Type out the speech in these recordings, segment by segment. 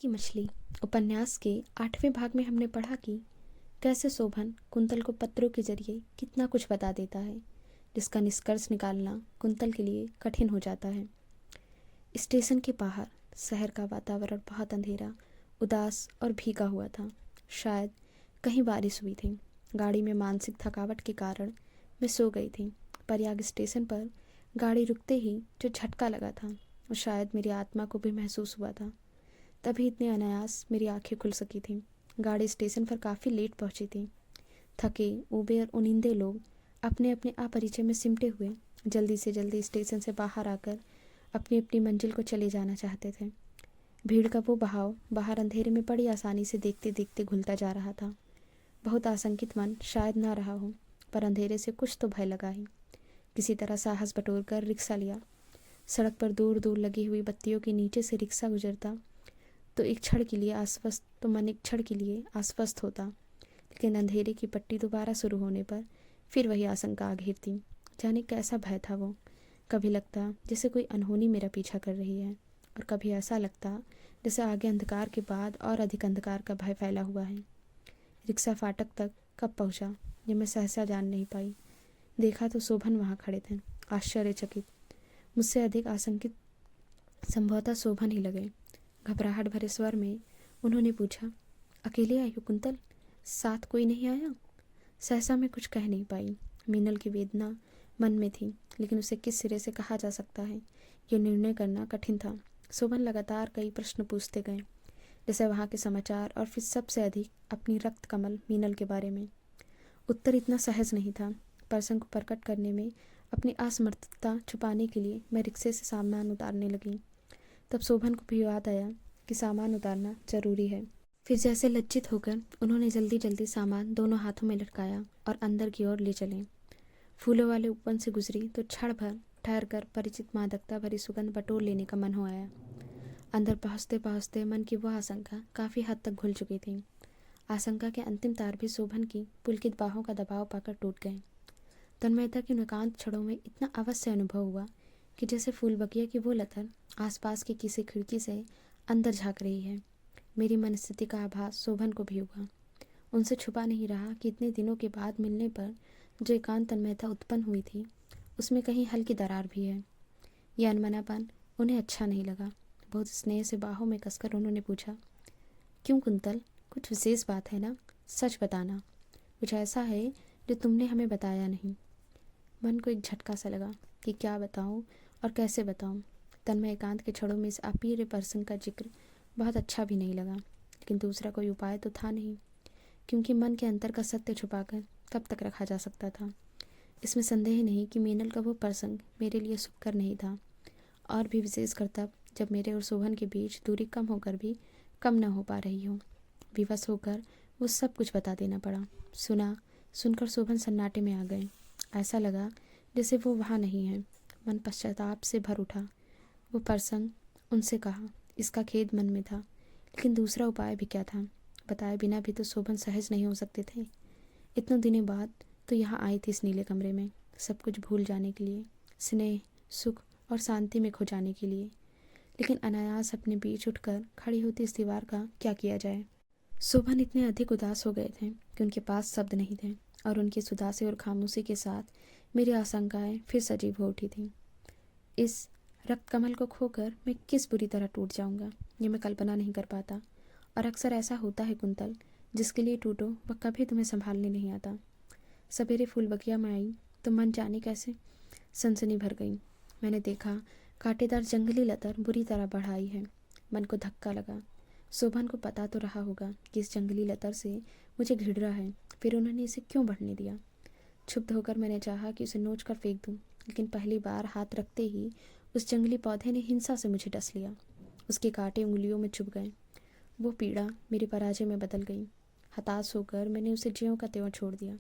की मछली उपन्यास के 8वें भाग में हमने पढ़ा कि कैसे शोभन कुंतल को पत्रों के जरिए कितना कुछ बता देता है, जिसका निष्कर्ष निकालना कुंतल के लिए कठिन हो जाता है। स्टेशन के बाहर शहर का वातावरण बहुत अंधेरा, उदास और भीगा हुआ था। शायद कहीं बारिश हुई थी। गाड़ी में मानसिक थकावट के कारण मैं सो गई थी। प्रयाग स्टेशन पर गाड़ी रुकते ही जो झटका लगा था वो शायद मेरी आत्मा को भी महसूस हुआ था। तभी इतने अनायास मेरी आंखें खुल सकी थीं। गाड़ी स्टेशन पर काफ़ी लेट पहुंची थी। थके, ऊबे और उनिंदे लोग अपने अपने अपरिचय में सिमटे हुए जल्दी स्टेशन से बाहर आकर अपनी अपनी मंजिल को चले जाना चाहते थे। भीड़ का वो बहाव बाहर अंधेरे में बड़ी आसानी से देखते देखते घुलता जा रहा था। बहुत आशंकित मन शायद ना रहा हो, पर अंधेरे से कुछ तो भय लगा ही। किसी तरह साहस बटोर कर रिक्शा लिया। सड़क पर दूर दूर लगी हुई बत्तियों के नीचे से रिक्शा गुजरता तो मन एक क्षण के लिए आश्वस्त होता, लेकिन अंधेरे की पट्टी दोबारा शुरू होने पर फिर वही आशंका आ घेरती। जाने कैसा भय था वो। कभी लगता जैसे कोई अनहोनी मेरा पीछा कर रही है, और कभी ऐसा लगता जैसे आगे अंधकार के बाद और अधिक अंधकार का भय फैला हुआ है। रिक्शा फाटक तक कब पहुंचा ये मैं सहसा जान नहीं पाई। देखा तो शोभन वहां खड़े थे, आश्चर्यचकित। मुझसे अधिक आशंकित संभवतः शोभन ही लगे। घबराहट भरे स्वर में उन्होंने पूछा, अकेले आई हो कुंतल? साथ कोई नहीं आया? सहसा मैं कुछ कह नहीं पाई। मीनल की वेदना मन में थी, लेकिन उसे किस सिरे से कहा जा सकता है ये निर्णय करना कठिन था। शोभन लगातार कई प्रश्न पूछते गए, जैसे वहाँ के समाचार और फिर सबसे अधिक अपनी रक्त कमल मीनल के बारे में। उत्तर इतना सहज नहीं था। प्रसंग को प्रकट करने में अपनी असमर्थता छुपाने के लिए मैं रिक्शे से सामान उतारने लगी। तब शोभन को भी याद आया कि सामान उतारना जरूरी है। फिर जैसे लज्जित होकर उन्होंने जल्दी जल्दी सामान दोनों हाथों में लटकाया और अंदर की ओर ले चले। फूलों वाले ऊपर से गुजरी तो क्षण भर ठहर कर परिचित मादकता भरी सुगंध बटोर लेने का मन हो आया। अंदर पहुँचते पहुँचते मन की वह आशंका काफ़ी हद तक घुल चुकी थी। आशंका के अंतिम तार भी शोभन की पुलकित बाहों का दबाव पाकर टूट गए। तन्मयता की उन एकांत क्षणों में इतना अवश्य अनुभव हुआ कि जैसे फूल बगिया की वो लतर आसपास की किसी खिड़की से अंदर झाँक रही है। मेरी मनस्थिति का आभास शोभन को भी हुआ। उनसे छुपा नहीं रहा कि इतने दिनों के बाद मिलने पर जो एकांत तन्मयता उत्पन्न हुई थी उसमें कहीं हल्की दरार भी है। यह अनमनापन उन्हें अच्छा नहीं लगा। बहुत स्नेह से बाहों में कसकर उन्होंने पूछा, क्यों कुंतल, कुछ विशेष बात है ना? सच बताना, कुछ ऐसा है जो तुमने हमें बताया नहीं। मन को एक झटका सा लगा कि क्या बताऊं और कैसे बताऊं। तन्मय एकांत के क्षणों में इस अप्रिय प्रसंग का जिक्र बहुत अच्छा भी नहीं लगा, लेकिन दूसरा कोई उपाय तो था नहीं, क्योंकि मन के अंतर का सत्य छुपाकर कब तक रखा जा सकता था। इसमें संदेह नहीं कि मीनल का वो प्रसंग मेरे लिए सुखकर नहीं था, और भी विशेषकर तब जब मेरे और शोभन के बीच दूरी कम होकर भी कम न हो पा रही हो। विवश होकर वो सब कुछ बता देना पड़ा। सुनकर शोभन सन्नाटे में आ गए। ऐसा लगा जैसे वो वहाँ नहीं है। मन पश्चाताप से भर उठा। वो प्रसंग उनसे कहा, इसका खेद मन में था, लेकिन दूसरा उपाय भी क्या था? बताए बिना भी तो शोभन सहज नहीं हो सकते थे। इतने दिनों बाद तो यहाँ आई थी इस नीले कमरे में, सब कुछ भूल जाने के लिए, स्नेह, सुख और शांति में खो जाने के लिए। लेकिन अनायास अपने बीच उठकर खड़ी होती इस दीवार का क्या किया जाए? शोभन इतने अधिक उदास हो गए थे कि उनके पास शब्द नहीं थे, और उनकी इस उदासी और खामोशी के साथ मेरी आशंकाएं फिर सजीव हो उठी थीं। इस रक्त कमल को खोकर मैं किस बुरी तरह टूट जाऊंगा ये मैं कल्पना नहीं कर पाता। और अक्सर ऐसा होता है कुंतल, जिसके लिए टूटो वह कभी तुम्हें संभालने नहीं आता। सवेरे फूल बगिया में आई तो मन जाने कैसे सनसनी भर गई। मैंने देखा कांटेदार जंगली लतर बुरी तरह बढ़ाई है। मन को धक्का लगा। शोभन को पता तो रहा होगा कि इस जंगली लतर से मुझे घिर है, फिर उन्होंने इसे क्यों बढ़ने दिया? क्षुब्ध होकर मैंने चाहा कि उसे नोच कर फेंक दूं, लेकिन पहली बार हाथ रखते ही उस जंगली पौधे ने हिंसा से मुझे डस लिया। उसके कांटे उंगलियों में चुभ गए। वो पीड़ा मेरी पराजय में बदल गई। हताश होकर मैंने उसे ज्यों का त्यों छोड़ दिया।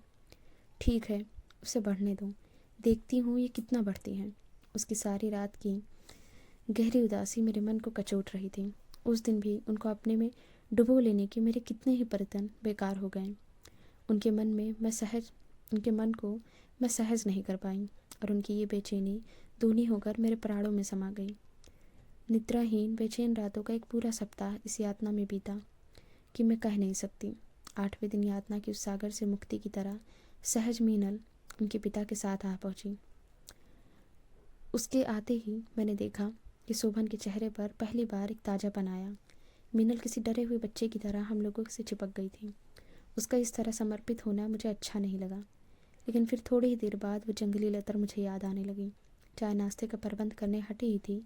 ठीक है, उसे बढ़ने दो, देखती हूँ ये कितना बढ़ती है। उसकी सारी रात की गहरी उदासी मेरे मन को कचोट रही थी। उस दिन भी उनको अपने में डुबो लेने के मेरे कितने ही प्रयत्न बेकार हो गए। उनके मन को मैं सहज नहीं कर पाई, और उनकी ये बेचैनी दूनी होकर मेरे प्राणों में समा गई। निद्राहीन बेचैन रातों का एक पूरा सप्ताह इस यातना में बीता कि मैं कह नहीं सकती। 8वें दिन यातना की उस सागर से मुक्ति की तरह सहज मीनल उनके पिता के साथ आ पहुंची। उसके आते ही मैंने देखा कि शोभन के चेहरे पर पहली बार एक ताज़ापन आया। मीनल किसी डरे हुए बच्चे की तरह हम लोगों से चिपक गई थी। उसका इस तरह समर्पित होना मुझे अच्छा नहीं लगा, लेकिन फिर थोड़ी ही देर बाद वो जंगली लतर मुझे याद आने लगी। चाय नाश्ते का प्रबंध करने हटी ही थी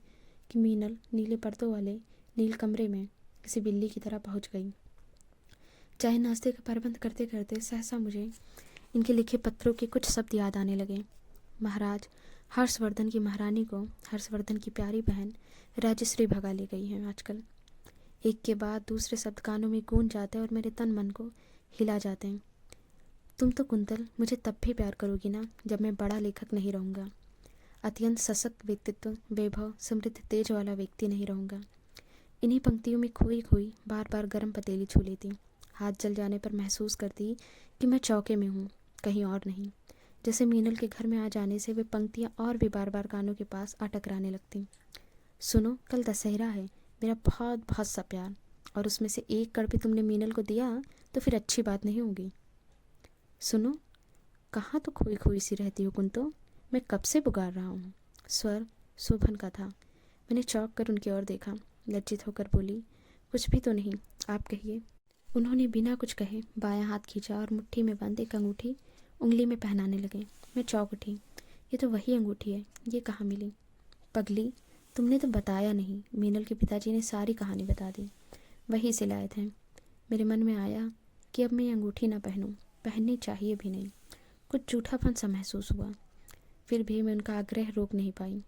कि मीनल नीले पर्दों वाले नील कमरे में किसी बिल्ली की तरह पहुंच गई। चाय नाश्ते का प्रबंध करते करते सहसा मुझे इनके लिखे पत्रों के कुछ शब्द याद आने लगे। महाराज हर्षवर्धन की महारानी को हर्षवर्धन की प्यारी बहन राजश्री भगा ले गई है आजकल। एक के बाद दूसरे शब्द कानों में गूंज जाते हैं और मेरे तन मन को हिला जाते हैं। तुम तो कुंतल मुझे तब भी प्यार करोगी ना जब मैं बड़ा लेखक नहीं रहूँगा, अत्यंत सशक्त व्यक्तित्व, वैभव, समृद्ध तेज वाला व्यक्ति नहीं रहूँगा। इन्हीं पंक्तियों में खोई खोई बार बार गर्म पतीली छू लेती। हाथ जल जाने पर महसूस करती कि मैं चौके में हूँ, कहीं और नहीं। जैसे मीनल के घर में आ जाने से वे पंक्तियाँ और भी बार बार कानों के पास आ टकराने लगती। सुनो, कल दशहरा है, मेरा बहुत बहुत सा प्यार, और उसमें से एक कड़ भी तुमने मीनल को दिया तो फिर अच्छी बात नहीं होगी। सुनो, कहाँ तो खोई खोई सी रहती हो कुंतो, मैं कब से पुकार रहा हूँ। स्वर शोभन का था। मैंने चौंक कर उनकी ओर देखा। लज्जित होकर बोली, कुछ भी तो नहीं, आप कहिए। उन्होंने बिना कुछ कहे बायां हाथ खींचा और मुट्ठी में बंद एक अंगूठी उंगली में पहनाने लगे। मैं चौंक उठी। ये तो वही अंगूठी है, ये कहाँ मिली? पगली, तुमने तो बताया नहीं। मीनल के पिताजी ने सारी कहानी बता दी, वही से लाए थे। मेरे मन में आया कि अब मैं ये अंगूठी ना पहनूं, पहननी चाहिए भी नहीं। कुछ जूठापन सा महसूस हुआ, फिर भी मैं उनका आग्रह रोक नहीं पाई।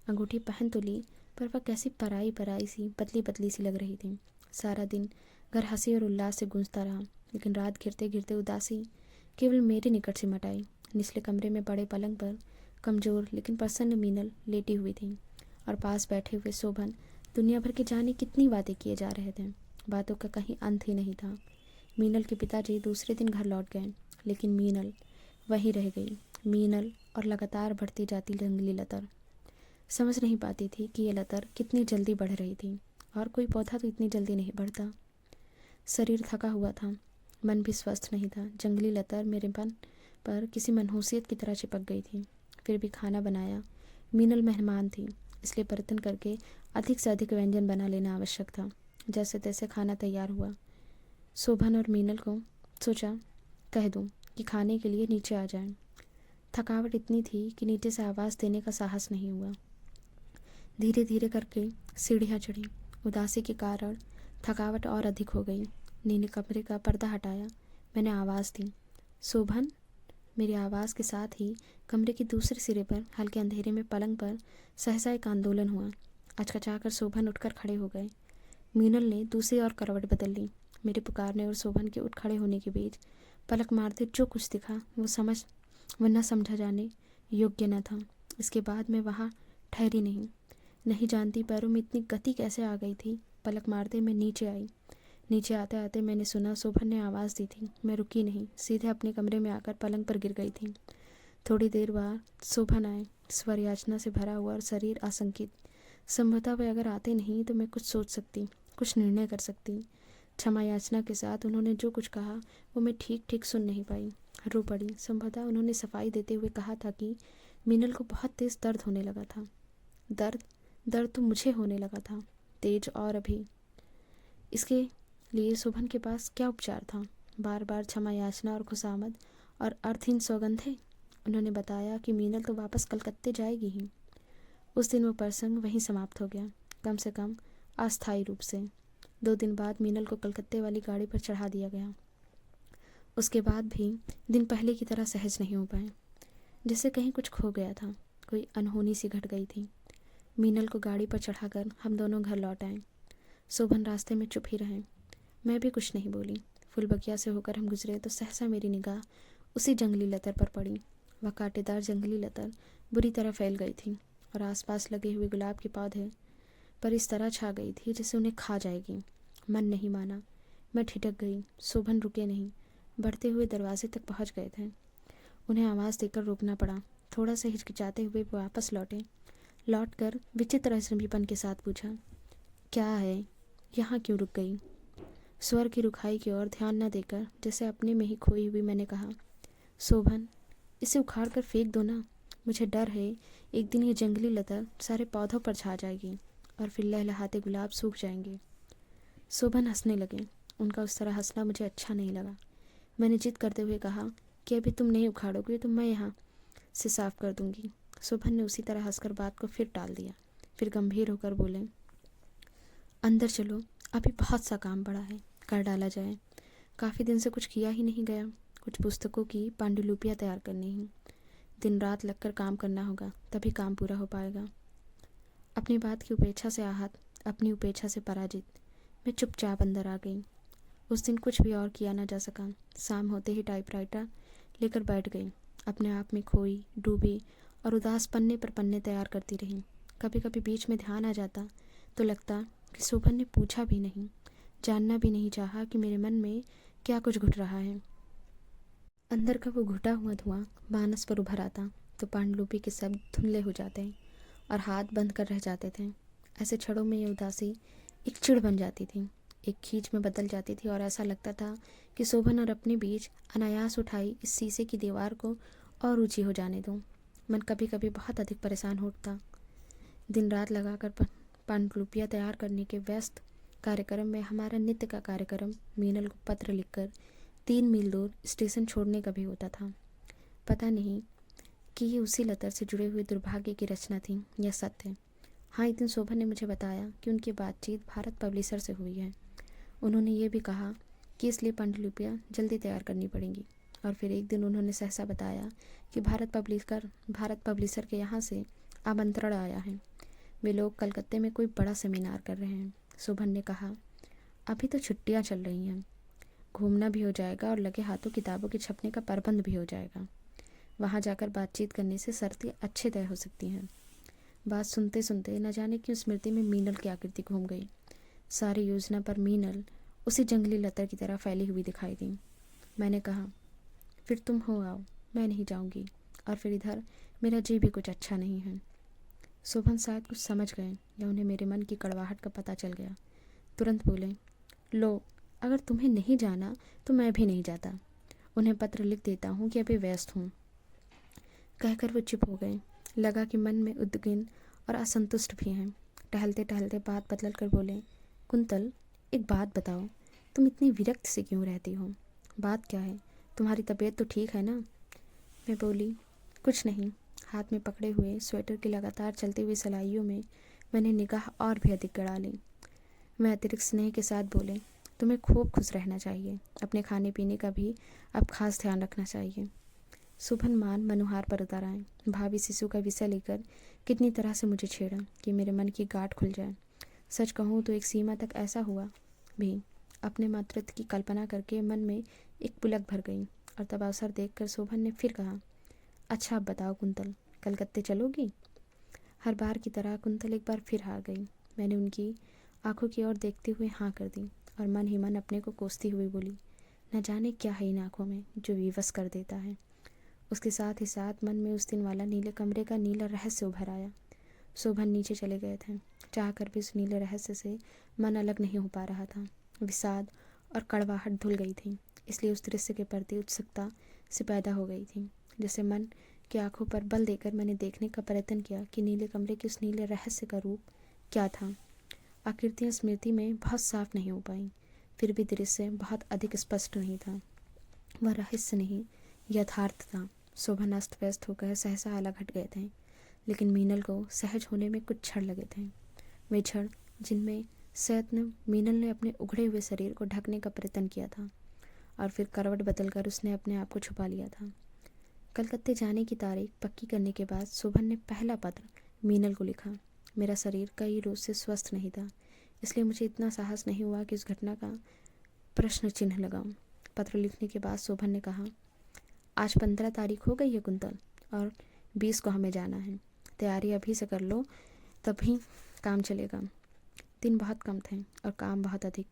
अंगूठी पहन तो ली, पर वह कैसी पराई पराई सी पतली पतली सी लग रही थी। सारा दिन घर हंसी और उल्लास से गूंजता रहा, लेकिन रात घिरते घिरते उदासी केवल मेरे निकट से मटाई। निचले कमरे में बड़े पलंग पर कमजोर लेकिन प्रसन्न मीनल लेटी हुई थी, और पास बैठे हुए शोभन दुनिया भर के जाने कितनी बातें किए जा रहे थे। बातों का कहीं अंत ही नहीं था। मीनल के पिताजी दूसरे दिन घर लौट गए, लेकिन मीनल वहीं रह गई। मीनल और लगातार बढ़ती जाती जंगली लतर। समझ नहीं पाती थी कि ये लतर कितनी जल्दी बढ़ रही थी, और कोई पौधा तो इतनी जल्दी नहीं बढ़ता। शरीर थका हुआ था, मन भी स्वस्थ नहीं था। जंगली लतर मेरे मन पर किसी मनहूसियत की तरह चिपक गई थी। फिर भी खाना बनाया। मीनल मेहमान थी, इसलिए बर्तन करके अधिक से अधिक व्यंजन बना लेना आवश्यक था। जैसे तैसे खाना तैयार हुआ। शोभन और मीनल को सोचा कह दूं कि खाने के लिए नीचे आ जाएं। थकावट इतनी थी कि नीचे से आवाज़ देने का साहस नहीं हुआ। धीरे धीरे करके सीढ़ियाँ चढ़ी। उदासी के कारण थकावट और अधिक हो गई। नीले कमरे का पर्दा हटाया। मैंने आवाज़ दी, शोभन। मेरी आवाज़ के साथ ही कमरे के दूसरे सिरे पर हल्के अंधेरे में पलंग पर सहसा एक आंदोलन हुआ। अचकचाकर शोभन उठकर खड़े हो गए। मीनल ने दूसरी ओर करवट बदल ली। मेरे पुकारने और शोभन के उठ खड़े होने के बीच पलक मारते जो कुछ दिखा वो न समझा जाने योग्य न था। इसके बाद मैं वहाँ ठहरी नहीं जानती पैरों में इतनी गति कैसे आ गई थी। पलक मारते मैं नीचे आई। नीचे आते आते मैंने सुना शोभन ने आवाज़ दी थी। मैं रुकी नहीं, सीधे अपने कमरे में आकर पलंग पर गिर गई थी। थोड़ी देर बाद शोभन आए, स्वर याचना से भरा हुआ और शरीर आशंकित। संभवतः वे अगर आते नहीं तो मैं कुछ सोच सकती, कुछ निर्णय कर सकती। क्षमा याचना के साथ उन्होंने जो कुछ कहा वो मैं ठीक ठीक सुन नहीं पाई। रो पड़ी। संभवतः उन्होंने सफाई देते हुए कहा था कि मीनल को बहुत तेज दर्द होने लगा था। दर्द तो मुझे होने लगा था, तेज और अभी। इसके लिए शोभन के पास क्या उपचार था? बार बार क्षमा याचना और खुशामद और अर्थहीन सौगंधें। उन्होंने बताया कि मीनल तो वापस कलकत्ते जाएगी ही। उस दिन वो प्रसंग वहीं समाप्त हो गया, कम से कम अस्थायी रूप से। 2 दिन बाद मीनल को कलकत्ते वाली गाड़ी पर चढ़ा दिया गया। उसके बाद भी दिन पहले की तरह सहज नहीं हो पाए, जैसे कहीं कुछ खो गया था, कोई अनहोनी सी घट गई थी। मीनल को गाड़ी पर चढ़ाकर हम दोनों घर लौट आए। शोभन रास्ते में चुप ही रहे। मैं भी कुछ नहीं बोली। फुलबगिया से होकर हम गुजरे तो सहसा मेरी निगाह उसी जंगली लतर पर पड़ी। वह कांटेदार जंगली लतर बुरी तरह फैल गई थी और आसपास लगे हुए गुलाब के पौधे पर इस तरह छा गई थी जैसे उन्हें खा जाएगी। मन नहीं माना, मैं ठिठक गई। शोभन रुके नहीं, बढ़ते हुए दरवाजे तक पहुंच गए थे। उन्हें आवाज़ देकर रोकना पड़ा। थोड़ा सा हिचकिचाते हुए वो वापस लौटे। लौटकर विचित्र अजनबीपन के साथ पूछा, क्या है, यहाँ क्यों रुक गई? स्वर की रुखाई की ओर ध्यान न देकर जैसे अपने में ही खोई हुई मैंने कहा, शोभन, इसे उखाड़ कर फेंक दो ना। मुझे डर है एक दिन ये जंगली लता सारे पौधों पर छा जाएगी और फिर लहलहाते गुलाब सूख जाएंगे। शोभन हंसने लगे। उनका उस तरह हंसना मुझे अच्छा नहीं लगा। मैंने जिद करते हुए कहा कि अभी तुम नहीं उखाड़ोगे तो मैं यहाँ से साफ कर दूंगी। शोभन ने उसी तरह हंसकर बात को फिर टाल दिया। फिर गंभीर होकर बोले, अंदर चलो, अभी बहुत सा काम पड़ा है, कर डाला जाए। काफ़ी दिन से कुछ किया ही नहीं गया। कुछ पुस्तकों की पांडुलिपियाँ तैयार करनी हैं। दिन रात लगकर काम करना होगा, तभी काम पूरा हो पाएगा। अपनी बात की उपेक्षा से आहत, अपनी उपेक्षा से पराजित, मैं चुपचाप अंदर आ गई। उस दिन कुछ भी और किया ना जा सका। शाम होते ही टाइपराइटर लेकर बैठ गई। अपने आप में खोई, डूबी और उदास पन्ने पर पन्ने तैयार करती रही। कभी कभी बीच में ध्यान आ जाता तो लगता कि शोभन ने पूछा भी नहीं, जानना भी नहीं चाहा कि मेरे मन में क्या कुछ घुट रहा है। अंदर का वो घुटा हुआ धुआं मानस पर उभर आता तो पांडुलिपि के शब्द धुंधले हो जाते और हाथ बंद कर रह जाते थे। ऐसे क्षणों में ये उदासी एक चिढ़ बन जाती थी, एक खींच में बदल जाती थी और ऐसा लगता था कि शोभन और अपने बीच अनायास उठाई इस शीशे की दीवार को और ऊंची हो जाने दूं। मन कभी कभी बहुत अधिक परेशान होता। दिन रात लगाकर पांडुलिपियाँ तैयार करने के व्यस्त कार्यक्रम में हमारा नित्य का कार्यक्रम मीनल को पत्र लिखकर 3 मील दूर स्टेशन छोड़ने का भी होता था। पता नहीं कि ये उसी लतर से जुड़े हुए दुर्भाग्य की रचना थी या सत्य। हाँ, एक दिन शोभन ने मुझे बताया कि उनकी बातचीत भारत पब्लिशर से हुई है। उन्होंने ये भी कहा कि इसलिए पांडुलिपियाँ जल्दी तैयार करनी पड़ेंगी। और फिर एक दिन उन्होंने सहसा बताया कि भारत पब्लिशर के यहाँ से आमंत्रण आया है। वे लोग कलकत्ते में कोई बड़ा सेमिनार कर रहे हैं। शोभन ने कहा, अभी तो छुट्टियाँ चल रही हैं, घूमना भी हो जाएगा और लगे हाथों किताबों के छपने का प्रबंध भी हो जाएगा। वहाँ जाकर बातचीत करने से शर्तें अच्छे तय हो सकती हैं। बात सुनते सुनते न जाने क्यों स्मृति में मीनल की आकृति घूम गई। सारी योजना पर मीनल उसी जंगली लतर की तरह फैली हुई दिखाई दी। मैंने कहा, फिर तुम हो आओ, मैं नहीं जाऊँगी। और फिर इधर मेरा जी भी कुछ अच्छा नहीं है। शोभन शायद कुछ समझ गए या उन्हें मेरे मन की कड़वाहट का पता चल गया। तुरंत बोले, लो, अगर तुम्हें नहीं जाना तो मैं भी नहीं जाता। उन्हें पत्र लिख देता हूँ कि अभी व्यस्त हूँ। कहकर वो चुप हो गए। लगा कि मन में उद्विग्न और असंतुष्ट भी हैं। टहलते टहलते बात बदल कर बोले, कुंतल, एक बात बताओ, तुम इतनी विरक्त से क्यों रहती हो? बात क्या है? तुम्हारी तबीयत तो ठीक है ना? मैं बोली, कुछ नहीं। हाथ में पकड़े हुए स्वेटर की लगातार चलती हुई सिलाइयों में मैंने निगाह और भी अधिक गड़ा ली। मैं अतिरिक्त स्नेह के साथ बोले, तुम्हें खूब खुश रहना चाहिए। अपने खाने पीने का भी अब खास ध्यान रखना चाहिए। शोभन मान मनोहार पर उतर आए। भावी शिशु का विषय लेकर कितनी तरह से मुझे छेड़ा कि मेरे मन की गांठ खुल जाए। सच कहूँ तो एक सीमा तक ऐसा हुआ भी। अपने मातृत्व की कल्पना करके मन में एक पुलक भर गई। और तब अवसर देखकर शोभन ने फिर कहा, अच्छा अब बताओ कुंतल, कलकत्ते चलोगी? हर बार की तरह कुंतल एक बार फिर हार गई। मैंने उनकी आंखों की ओर देखते हुए हाँ कर दी और मन ही मन अपने को कोसती हुई बोली, न जाने क्या है इन आँखों में जो विवश कर देता है। उसके साथ ही साथ मन में उस दिन वाला नीले कमरे का नीला रहस्य उभर आया। शोभन नीचे चले गए थे। चाह कर भी उस नीले रहस्य से मन अलग नहीं हो पा रहा था। विषाद और कड़वाहट धुल गई थी, इसलिए उस दृश्य के प्रति उत्सुकता से पैदा हो गई थी। जैसे मन की आंखों पर बल देकर मैंने देखने का प्रयत्न किया कि नीले कमरे के उस नीले रहस्य का रूप क्या था। आकृतियाँ स्मृति में बहुत साफ नहीं हो पाई, फिर भी दृश्य बहुत अधिक स्पष्ट नहीं था। वह रहस्य नहीं, यथार्थ था। शोभन अस्त व्यस्त होकर सहसा अलग हट गए थे, लेकिन मीनल को सहज होने में कुछ क्षण लगे थे। वे क्षण जिनमें सयत्न मीनल ने अपने उघड़े हुए शरीर को ढकने का प्रयत्न किया था और फिर करवट बदलकर उसने अपने आप को छुपा लिया था। कलकत्ते जाने की तारीख पक्की करने के बाद शोभन ने पहला पत्र मीनल को लिखा। मेरा शरीर कई रोज से स्वस्थ नहीं था, इसलिए मुझे इतना साहस नहीं हुआ कि उस घटना का प्रश्न चिन्ह लगाऊं। पत्र लिखने के बाद शोभन ने कहा, आज 15 तारीख हो गई है कुंतल, और 20 को हमें जाना है। तैयारी अभी से कर लो, तभी काम चलेगा। दिन बहुत कम थे और काम बहुत अधिक।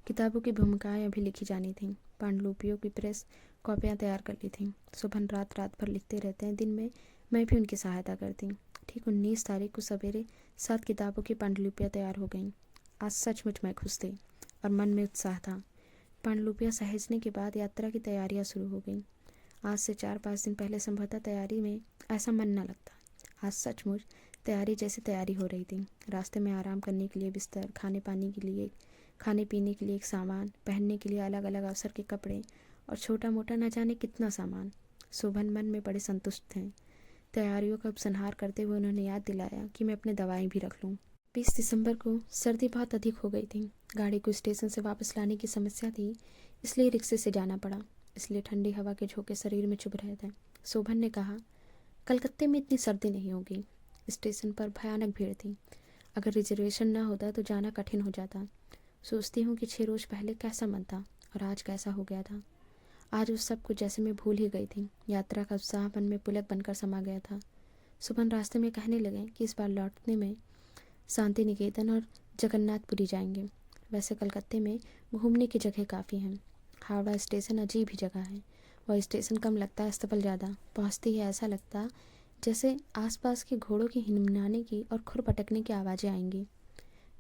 किताबों की भूमिकाएं अभी लिखी जानी थीं। पांडुलिपियों की प्रेस कॉपियाँ तैयार कर ली थीं। शोभन रात रात भर लिखते रहते हैं। दिन में मैं भी उनकी सहायता करती। ठीक 19 तारीख को सवेरे 7 किताबों की पांडुलिपियाँ तैयार हो गईं। आज सचमुच मैं खुश थी और मन में उत्साह था। पांडुलिपियाँ सहेजने के बाद यात्रा की तैयारियां शुरू हो गईं। आज से 4-5 दिन पहले संभवतः तैयारी में ऐसा मन न लगता। आज सचमुच तैयारी जैसी तैयारी हो रही थी। रास्ते में आराम करने के लिए बिस्तर, खाने पीने के लिए एक सामान, पहनने के लिए अलग अलग अवसर के कपड़े और छोटा मोटा न जाने कितना सामान। शोभन मन में बड़े संतुष्ट थे। तैयारियों का उपसंहार करते हुए उन्होंने याद दिलाया कि मैं अपनी दवाएं भी रख लूं। 20 दिसंबर को सर्दी बहुत अधिक हो गई थी। गाड़ी को स्टेशन से वापस लाने की समस्या थी, इसलिए रिक्शे से जाना पड़ा। इसलिए ठंडी हवा के झोंके शरीर में चुभ रहे थे। शोभन ने कहा, कलकत्ते में इतनी सर्दी नहीं होगी। स्टेशन पर भयानक भीड़ थी। अगर रिजर्वेशन न होता तो जाना कठिन हो जाता। सोचती हूँ कि 6 रोज पहले कैसा मन था और आज कैसा हो गया था। आज उस सब को जैसे मैं भूल ही गई थी। यात्रा का उत्साह मन में पुलक बनकर समा गया था। सुबह रास्ते में कहने लगे कि इस बार लौटने में शांति निकेतन और जगन्नाथपुरी जाएंगे। वैसे कलकत्ते में घूमने की जगह काफ़ी हैं। हावड़ा स्टेशन अजीब ही जगह है। वह स्टेशन कम लगता है, अस्तबल ज़्यादा। पहुँचते ही ऐसा लगता जैसे आसपास के घोड़ों की हिनमिनाने की और खुर पटकने की आवाज़ें आएंगी।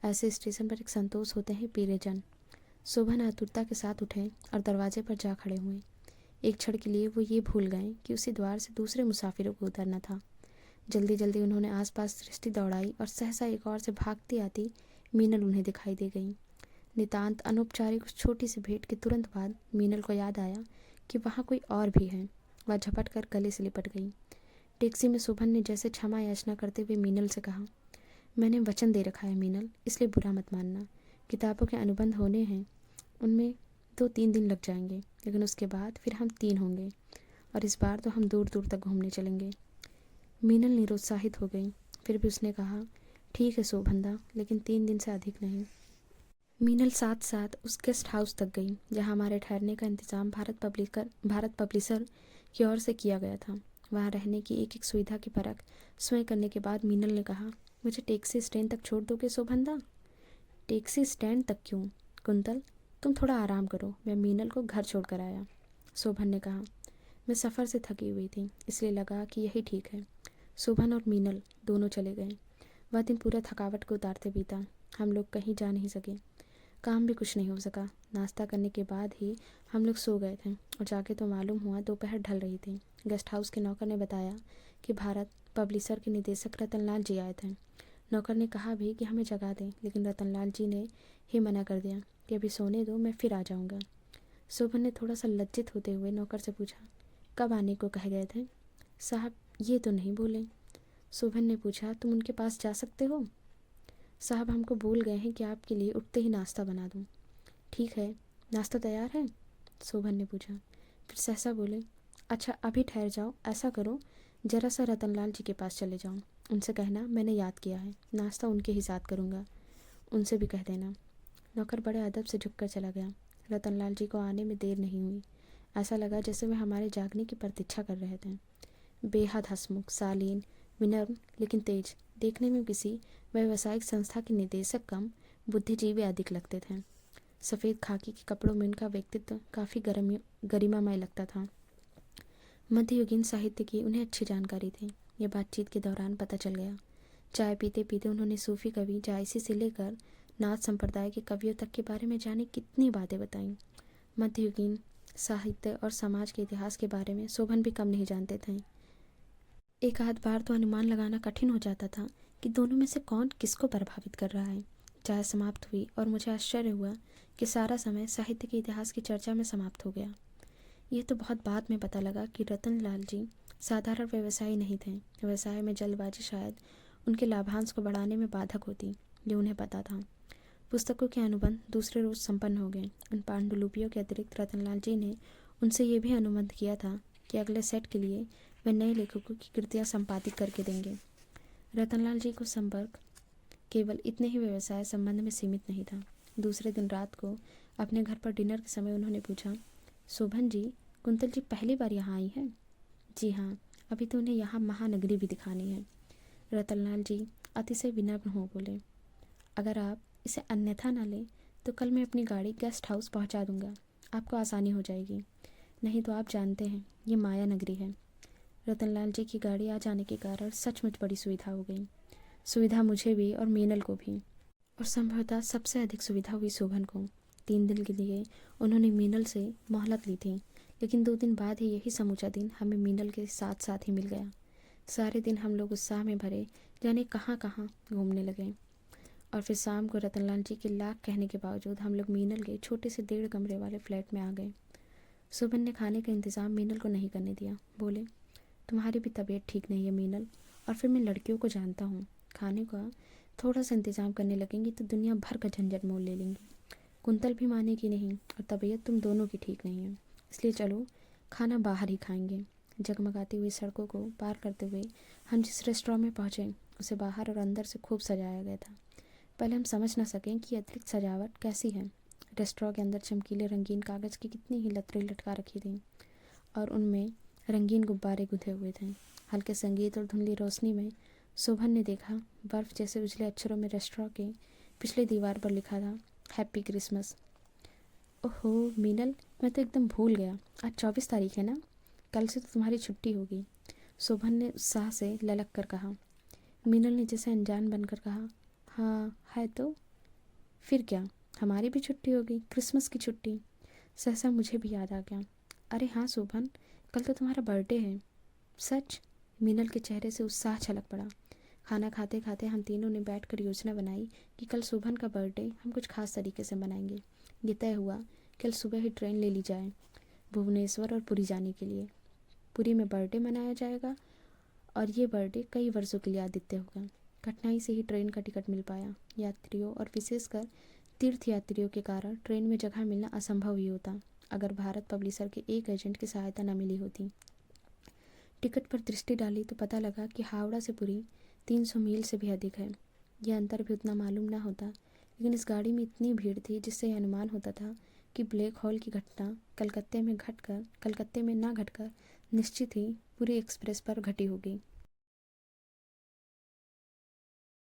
ऐसे स्टेशन पर एक संतोष होते हैं पीरेजन। शोभन आतुरता के साथ उठे और दरवाजे पर जा खड़े हुए। एक क्षण के लिए वो ये भूल गए कि उसी द्वार से दूसरे मुसाफिरों को उतरना था। जल्दी जल्दी उन्होंने आसपास दृष्टि दौड़ाई और सहसा एक ओर से भागती आती मीनल उन्हें दिखाई दे गई। नितांत अनौपचारिक उस छोटी सी भेंट के तुरंत बाद मीनल को याद आया कि वहाँ कोई और भी है। वह झपट कर गले से लिपट गई। टैक्सी में शोभन ने जैसे क्षमा याचना करते हुए मीनल से कहा, मैंने वचन दे रखा है मीनल, इसलिए बुरा मत मानना। किताबों के अनुबंध होने हैं, उनमें 2-3 दिन लग जाएंगे, लेकिन उसके बाद फिर हम 3 होंगे और इस बार तो हम दूर दूर तक घूमने चलेंगे। मीनल निरुत्साहित हो गई। फिर भी उसने कहा, ठीक है शोभनदा, लेकिन 3 दिन से अधिक नहीं। मीनल साथ साथ उस गेस्ट हाउस तक गई जहाँ हमारे ठहरने का इंतज़ाम भारत पब्लिशर की ओर से किया गया था। वहाँ रहने की एक एक सुविधा की परख स्वयं करने के बाद मीनल ने कहा, मुझे टैक्सी स्टैंड तक छोड़ दोगे शोभनदा? टैक्सी स्टैंड तक क्यों कुंतल, तुम थोड़ा आराम करो, मैं मीनल को घर छोड़ कर आया। शोभन ने कहा, मैं सफ़र से थकी हुई थी, इसलिए लगा कि यही ठीक है। शोभन और मीनल दोनों चले गए। वह दिन पूरा थकावट को उतारते बीता। हम लोग कहीं जा नहीं सके, काम भी कुछ नहीं हो सका। नाश्ता करने के बाद ही हम लोग सो गए थे और जाके तो मालूम हुआ दोपहर ढल रही थी। गेस्ट हाउस के नौकर ने बताया कि भारत पब्लिशर के निदेशक रतनलाल जी आए थे। नौकर ने कहा भी कि हमें जगा दें, लेकिन रतनलाल जी ने ही मना कर दिया कि अभी सोने दो, मैं फिर आ जाऊंगा। शोभन ने थोड़ा सा लज्जित होते हुए नौकर से पूछा, कब आने को कह गए थे? साहब ये तो नहीं बोले। शोभन ने पूछा, तुम उनके पास जा सकते हो? साहब हमको बोल गए हैं कि आपके लिए उठते ही नाश्ता बना दूं। ठीक है, नाश्ता तैयार है? शोभन ने पूछा। फिर सहसा बोले, अच्छा अभी ठहर जाओ, ऐसा करो जरा सा रतनलाल जी के पास चले जाओ, उनसे कहना मैंने याद किया है, नाश्ता उनके ही साथ करूँगा, उनसे भी कह देना। नौकर बड़े अदब से झुककर चला गया। रतनलाल जी को आने में देर नहीं हुई। ऐसा लगा जैसे वे हमारे जागने की प्रतीक्षा कर रहे थे। बेहद हंसमुख, शालीन, विनम्र लेकिन तेज, देखने में किसी व्यावसायिक संस्था के निदेशक कम बुद्धिजीवी अधिक लगते थे। सफ़ेद खाकी के कपड़ों में उनका व्यक्तित्व काफ़ी गरिमामय लगता था। मध्ययुगीन साहित्य की उन्हें अच्छी जानकारी थी। यह बातचीत के दौरान पता चल गया। चाय पीते पीते उन्होंने सूफी कवि जायसी से लेकर नाथ संप्रदाय के कवियों तक के बारे में जाने कितनी बातें बताईं। मध्ययुगीन साहित्य और समाज के इतिहास के बारे में शोभन भी कम नहीं जानते थे। एक आध बार तो अनुमान लगाना कठिन हो जाता था कि दोनों में से कौन किसको प्रभावित कर रहा है। चाय समाप्त हुई और मुझे आश्चर्य हुआ कि सारा समय साहित्य के इतिहास की चर्चा में समाप्त हो गया। ये तो बहुत बाद में पता लगा कि रतनलाल जी साधारण व्यवसायी नहीं थे। व्यवसाय में जल्दबाजी शायद उनके लाभांश को बढ़ाने में बाधक होती, ये उन्हें पता था। पुस्तकों के अनुबंध दूसरे रोज संपन्न हो गए। उन पांडुलिपियों के अतिरिक्त रतनलाल जी ने उनसे ये भी अनुबंध किया था कि अगले सेट के लिए वे नए लेखकों की कृतियाँ संपादित करके देंगे। रतनलाल जी को संपर्क केवल इतने ही व्यवसाय संबंध में सीमित नहीं था। दूसरे दिन रात को अपने घर पर डिनर के समय उन्होंने पूछा, शोभन जी, कुंतल जी पहली बार यहाँ आई हैं? जी हाँ, अभी तो उन्हें यहाँ महानगरी भी दिखानी है। रतनलाल जी अतिशय विनम्र हो बोले, अगर आप इसे अन्यथा न लें तो कल मैं अपनी गाड़ी गेस्ट हाउस पहुँचा दूँगा, आपको आसानी हो जाएगी। नहीं तो आप जानते हैं ये माया नगरी है। रतनलाल जी की गाड़ी आ जाने के कारण सचमुच बड़ी सुविधा हो गई। सुविधा मुझे भी और मीनल को भी, और संभवतः सबसे अधिक सुविधा हुई शोभन को। 3 दिन के लिए उन्होंने मीनल से मोहलत ली थी, लेकिन 2 दिन बाद ही यही समूचा दिन हमें मीनल के साथ साथ ही मिल गया। सारे दिन हम लोग उत्साह में भरे जाने कहाँ कहाँ घूमने लगे, और फिर शाम को रतनलाल जी के लाख कहने के बावजूद हम लोग मीनल के छोटे से 1.5 कमरे वाले फ्लैट में आ गए। शोभन ने खाने का इंतज़ाम मीनल को नहीं करने दिया। बोले, तुम्हारी भी तबीयत ठीक नहीं है मीनल, और फिर मैं लड़कियों को जानता हूँ, खाने का थोड़ा सा इंतज़ाम करने लगेंगी तो दुनिया भर का झंझट मोल ले लेंगी। कुंतल भी मानेगी नहीं, और तबीयत तुम दोनों की ठीक नहीं है, इसलिए चलो खाना बाहर ही खाएंगे। जगमगाती हुई सड़कों को पार करते हुए हम जिस रेस्टोरेंट में पहुँचे उसे बाहर और अंदर से खूब सजाया गया था। पहले हम समझ न सकें कि अतिरिक्त सजावट कैसी है। रेस्टोरेंट के अंदर चमकीले रंगीन कागज़ की कितनी ही लतरें लटका रखी थी, और उनमें रंगीन गुब्बारे गुथे हुए थे। हल्के संगीत और धुंधली रोशनी में शोभन ने देखा, बर्फ़ जैसे उजले अक्षरों में रेस्टोरेंट के पिछले दीवार पर लिखा था, हैप्पी क्रिसमस। ओहो मीनल, मैं तो एकदम भूल गया, आज 24 तारीख है ना, कल से तो तुम्हारी छुट्टी होगी, शोभन ने उत्साह से ललक कर कहा। मीनल ने जैसे अनजान बनकर कहा, हाँ है तो, फिर क्या, हमारी भी छुट्टी होगी, क्रिसमस की छुट्टी। सहसा मुझे भी याद आ गया, अरे हाँ शोभन, कल तो तुम्हारा बर्थडे है। सच? मीनल के चेहरे से उत्साह छलक पड़ा। खाना खाते खाते हम तीनों ने बैठकर योजना बनाई कि कल शोभन का बर्थडे हम कुछ खास तरीके से मनाएंगे। ये तय हुआ कल सुबह ही ट्रेन ले ली जाए भुवनेश्वर और पुरी जाने के लिए। पुरी में बर्थडे मनाया जाएगा, और ये बर्थडे कई वर्षों के लिए आदित्य होगा। कठिनाई से ही ट्रेन का टिकट मिल पाया। यात्रियों और विशेषकर तीर्थ यात्रियों के कारण ट्रेन में जगह मिलना असंभव ही होता अगर भारत पब्लिशर के एक एजेंट की सहायता न मिली होती। टिकट पर दृष्टि डाली तो पता लगा कि हावड़ा से पुरी 300 मील से भी अधिक है। यह अंतर भी उतना मालूम ना होता, लेकिन इस गाड़ी में इतनी भीड़ थी जिससे यह अनुमान होता था कि ब्लैक होल की घटना कलकत्ते में ना घटकर निश्चित ही पूरी एक्सप्रेस पर घटी होगी।